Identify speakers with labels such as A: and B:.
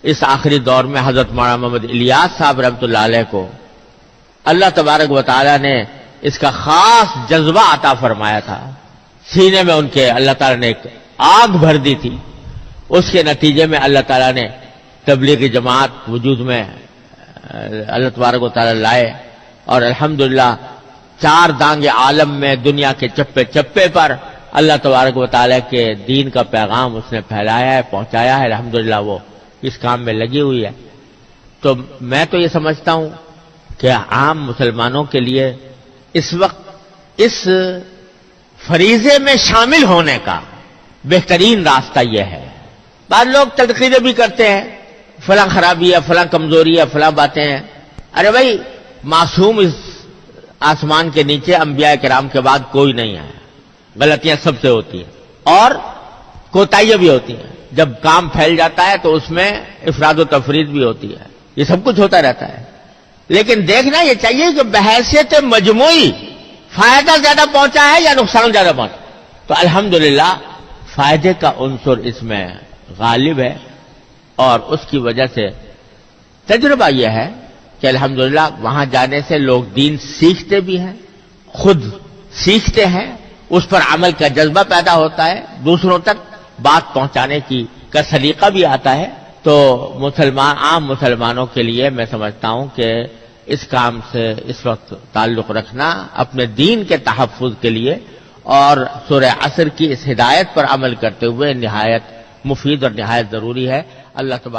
A: اس آخری دور میں حضرت مولانا محمد الیاس صاحب رحمۃ اللہ علیہ کو اللہ تبارک و تعالیٰ نے اس کا خاص جذبہ عطا فرمایا تھا. سینے میں ان کے اللہ تعالیٰ نے ایک آگ بھر دی تھی. اس کے نتیجے میں اللہ تعالیٰ نے تبلیغی جماعت وجود میں اللہ تبارک و تعالیٰ لائے، اور الحمدللہ 4 دانگ عالم میں دنیا کے چپے چپے پر اللہ تبارک و تعالیٰ کے دین کا پیغام اس نے پھیلایا ہے، پہنچایا ہے. الحمدللہ وہ اس کام میں لگی ہوئی ہے. تو میں تو یہ سمجھتا ہوں کہ عام مسلمانوں کے لیے اس وقت اس فریضے میں شامل ہونے کا بہترین راستہ یہ ہے. بعض لوگ تنقیدیں بھی کرتے ہیں، فلاں خرابی ہے، فلاں کمزوری ہے، فلاں باتیں ہیں. ارے بھائی، معصوم اس آسمان کے نیچے انبیاء کرام کے بعد کوئی نہیں ہے. غلطیاں سب سے ہوتی ہیں اور کوتاہیاں بھی ہوتی ہیں. جب کام پھیل جاتا ہے تو اس میں افراد و تفرید بھی ہوتی ہے. یہ سب کچھ ہوتا رہتا ہے. لیکن دیکھنا یہ چاہیے کہ بحیثیت مجموعی فائدہ زیادہ پہنچا ہے یا نقصان زیادہ پہنچا. تو الحمدللہ فائدے کا عنصر اس میں غالب ہے، اور اس کی وجہ سے تجربہ یہ ہے کہ الحمدللہ وہاں جانے سے لوگ دین سیکھتے بھی ہیں، خود سیکھتے ہیں، اس پر عمل کا جذبہ پیدا ہوتا ہے، دوسروں تک بات پہنچانے کا سلیقہ بھی آتا ہے. تو عام مسلمانوں کے لیے میں سمجھتا ہوں کہ اس کام سے اس وقت تعلق رکھنا اپنے دین کے تحفظ کے لیے اور سورہ عصر کی اس ہدایت پر عمل کرتے ہوئے نہایت مفید اور نہایت ضروری ہے. اللہ تبارک